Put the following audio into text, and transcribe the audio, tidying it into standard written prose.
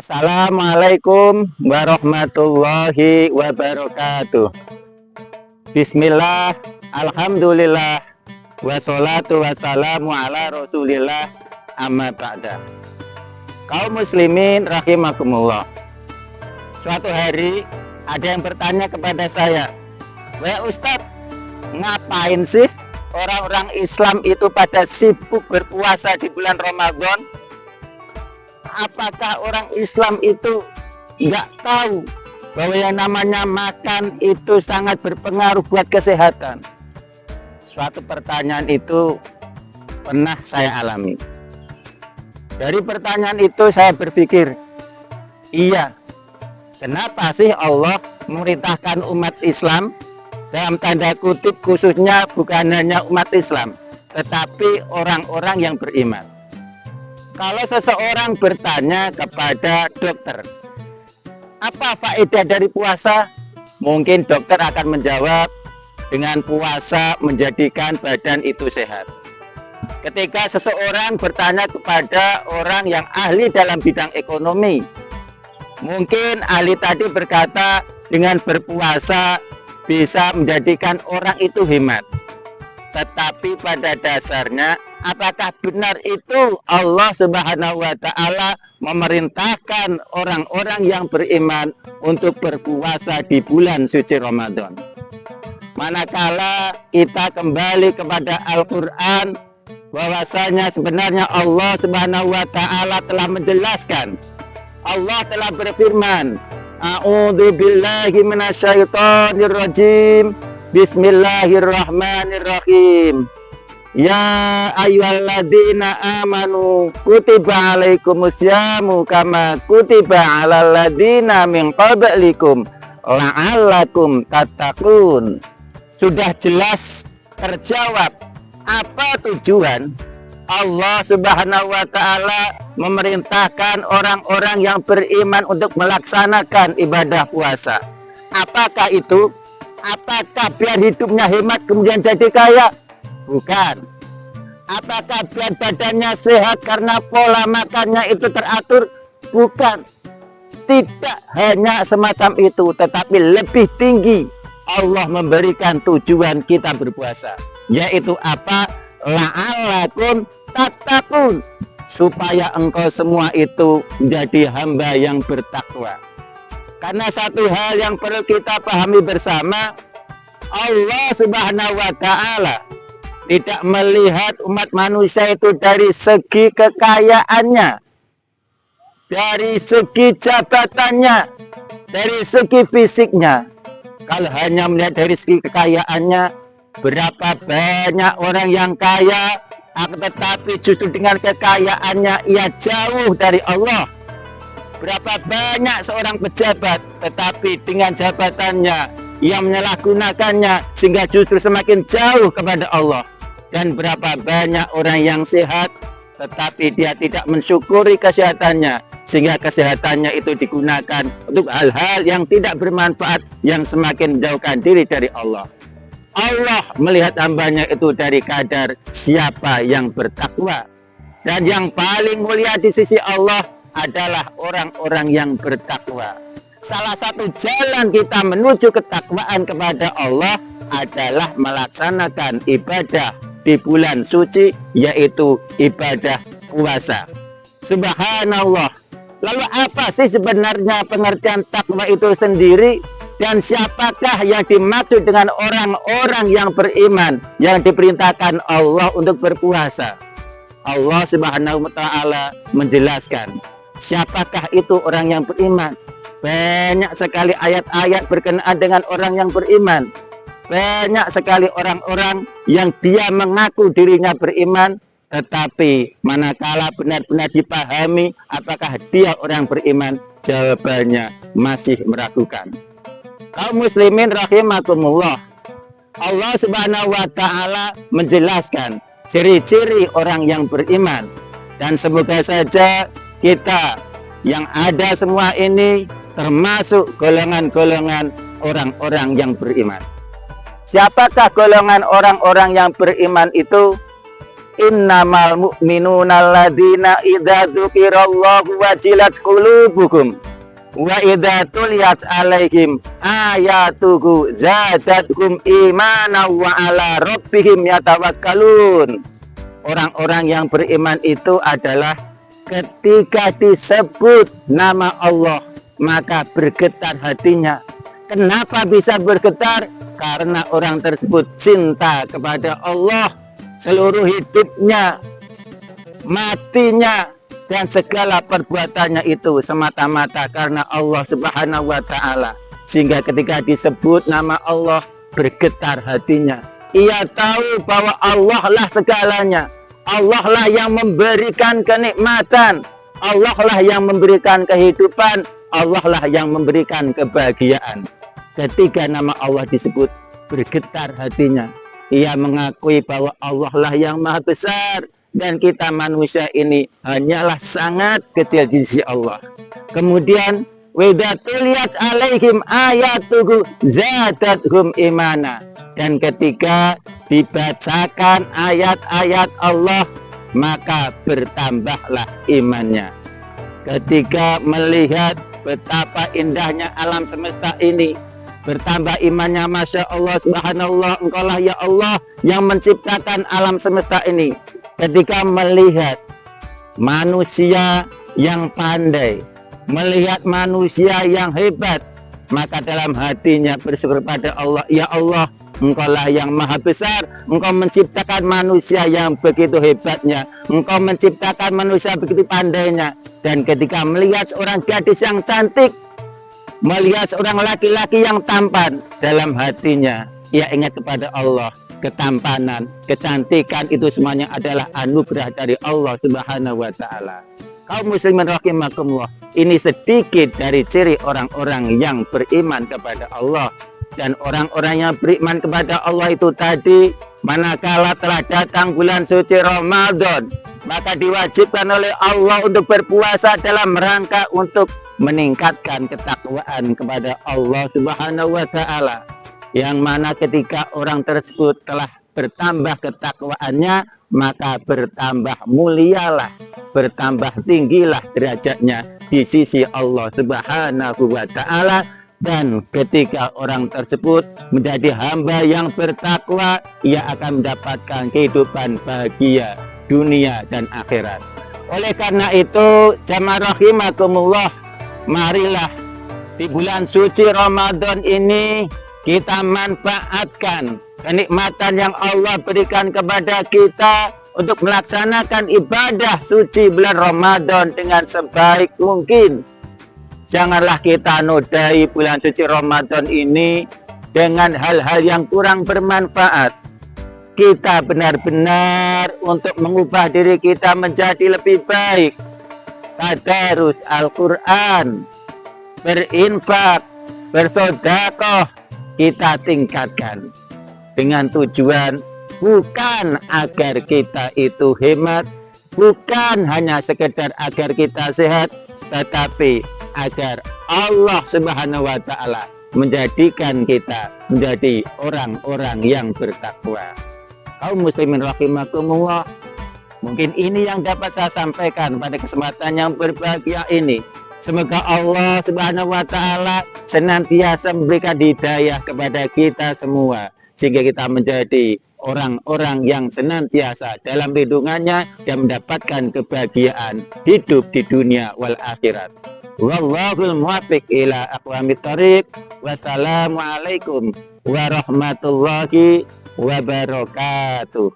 Assalamualaikum warahmatullahi wabarakatuh. Bismillah, alhamdulillah, wassalatu wassalamu ala rasulillah, amma ba'da. Kaum muslimin rahimakumullah. Suatu hari ada yang bertanya kepada saya, "Wah Ustadz, ngapain sih orang-orang Islam itu pada sibuk berpuasa di bulan Ramadan? Apakah orang Islam itu nggak tahu bahwa yang namanya makan itu sangat berpengaruh buat kesehatan?" Suatu pertanyaan itu pernah saya alami. Dari pertanyaan itu saya berpikir, iya, kenapa sih Allah memerintahkan umat Islam, dalam tanda kutip khususnya bukan hanya umat Islam, tetapi orang-orang yang beriman? Kalau seseorang bertanya kepada dokter, apa faedah dari puasa? Mungkin dokter akan menjawab, dengan puasa menjadikan badan itu sehat. Ketika seseorang bertanya kepada orang yang ahli dalam bidang ekonomi, mungkin ahli tadi berkata, dengan berpuasa bisa menjadikan orang itu hemat. Tetapi pada dasarnya, apakah benar itu Allah Subhanahu wa Ta'ala memerintahkan orang-orang yang beriman untuk berpuasa di bulan suci Ramadan? Manakala kita kembali kepada Al-Quran, bahwasanya sebenarnya Allah Subhanahu wa Ta'ala telah menjelaskan. Allah telah berfirman, "A'udzu billahi minasyaitonir rajim. Bismillahirrahmanirrahim. Ya ayyuhalladzina amanu kutiba alaikumusyamu kama kutiba alal ladzina min qablikum la'allakum tattaqun." Sudah jelas terjawab apa tujuan Allah Subhanahu wa Ta'ala memerintahkan orang-orang yang beriman untuk melaksanakan ibadah puasa. Apakah itu? Apakah biar hidupnya hemat kemudian jadi kaya? Bukan. Apakah biar badannya sehat karena pola makannya itu teratur? Bukan. Tidak hanya semacam itu, tetapi lebih tinggi Allah memberikan tujuan kita berpuasa, yaitu apa? La'allakum tattaqun, supaya engkau semua itu menjadi hamba yang bertakwa. Karena satu hal yang perlu kita pahami bersama, Allah Subhanahu wa Ta'ala tidak melihat umat manusia itu dari segi kekayaannya, dari segi jabatannya, dari segi fisiknya. Kalau hanya melihat dari segi kekayaannya, berapa banyak orang yang kaya, tetapi justru dengan kekayaannya ia jauh dari Allah. Berapa banyak seorang pejabat, tetapi dengan jabatannya ia menyalahgunakannya sehingga justru semakin jauh kepada Allah. Dan berapa banyak orang yang sehat, tetapi dia tidak mensyukuri kesehatannya, sehingga kesehatannya itu digunakan untuk hal-hal yang tidak bermanfaat, yang semakin menjauhkan diri dari Allah. Allah melihat hambanya itu dari kadar siapa yang bertakwa. Dan yang paling mulia di sisi Allah adalah orang-orang yang bertakwa. Salah satu jalan kita menuju ketakwaan kepada Allah adalah melaksanakan ibadah di bulan suci, yaitu ibadah puasa. Subhanallah. Lalu apa sih sebenarnya pengertian takwa itu sendiri? Dan siapakah yang dimaksud dengan orang-orang yang beriman yang diperintahkan Allah untuk berpuasa? Allah Subhanahu wa Ta'ala menjelaskan siapakah itu orang yang beriman. Banyak sekali ayat-ayat berkenaan dengan orang yang beriman. Banyak sekali orang-orang yang dia mengaku dirinya beriman, tetapi manakala benar-benar dipahami apakah dia orang beriman, jawabannya masih meragukan. Kaum muslimin rahimakumullah, Allah Subhanahu wa Ta'ala menjelaskan ciri-ciri orang yang beriman. Dan semoga saja kita yang ada semua ini termasuk golongan-golongan orang-orang yang beriman. Siapakah golongan orang-orang yang beriman itu? Innamal mu'minuna alladzina idza dzukirallahu wajilat qulubuhum wa idza tuliyat alaihim ayatuhu zadatuhum imana wa ala rabbihim yatawakkalun. Orang-orang yang beriman itu adalah ketika disebut nama Allah maka bergetar hatinya. Kenapa bisa bergetar? Karena orang tersebut cinta kepada Allah seluruh hidupnya, matinya, dan segala perbuatannya itu semata-mata karena Allah Subhanahu wa Ta'ala. Sehingga ketika disebut nama Allah bergetar hatinya. Ia tahu bahwa Allah lah segalanya. Allah lah yang memberikan kenikmatan. Allah lah yang memberikan kehidupan. Allah lah yang memberikan kebahagiaan. Ketika nama Allah disebut bergetar hatinya. Ia mengakui bahwa Allah lah yang maha besar dan kita manusia ini hanyalah sangat kecil di sisi Allah. Kemudian wedatuliyat alaihim ayatuhu zadatuhum imana. Dan ketika dibacakan ayat-ayat Allah maka bertambahlah imannya. Ketika melihat betapa indahnya alam semesta ini, bertambah imannya. Masya Allah, subhanallah, engkaulah ya Allah yang menciptakan alam semesta ini. Ketika melihat manusia yang pandai, melihat manusia yang hebat, maka dalam hatinya bersyukur pada Allah, ya Allah, engkaulah yang maha besar. Engkau menciptakan manusia yang begitu hebatnya, engkau menciptakan manusia begitu pandainya. Dan ketika melihat seorang gadis yang cantik, melihat seorang laki-laki yang tampan, dalam hatinya ia ingat kepada Allah. Ketampanan, kecantikan itu semuanya adalah anugerah dari Allah Subhanahu wa Ta'ala. Kaum muslimin rahimakumullah, ini sedikit dari ciri orang-orang yang beriman kepada Allah. Dan orang-orang yang beriman kepada Allah itu tadi, manakala telah datang bulan suci Ramadan, maka diwajibkan oleh Allah untuk berpuasa dalam rangka untuk meningkatkan ketakwaan kepada Allah Subhanahu wa Ta'ala. Yang mana ketika orang tersebut telah bertambah ketakwaannya, maka bertambah mulialah, bertambah tinggilah derajatnya di sisi Allah Subhanahu wa Ta'ala. Dan ketika orang tersebut menjadi hamba yang bertakwa, ia akan mendapatkan kehidupan bahagia dunia dan akhirat. Oleh karena itu, jamaah rahimakumullah, marilah di bulan suci Ramadan ini kita manfaatkan kenikmatan yang Allah berikan kepada kita untuk melaksanakan ibadah suci bulan Ramadan dengan sebaik mungkin. Janganlah kita nodai bulan suci Ramadan ini dengan hal-hal yang kurang bermanfaat. Kita benar-benar untuk mengubah diri kita menjadi lebih baik. Tadarus Al-Quran, berinfak, bersedekah, kita tingkatkan. Dengan tujuan bukan agar kita itu hemat, bukan hanya sekedar agar kita sehat, tetapi agar Allah Subhanahu wa Ta'ala menjadikan kita menjadi orang-orang yang bertakwa. Kaum muslimin rahimakumullah, mungkin ini yang dapat saya sampaikan pada kesempatan yang berbahagia ini. Semoga Allah Subhanahu wa Ta'ala senantiasa memberikan hidayah kepada kita semua, sehingga kita menjadi orang-orang yang senantiasa dalam lindungannya dan mendapatkan kebahagiaan hidup di dunia wal akhirat. Wallahul muwaffiq ila aqwamit thoriq. Wassalamualaikum warahmatullahi wabarakatuh.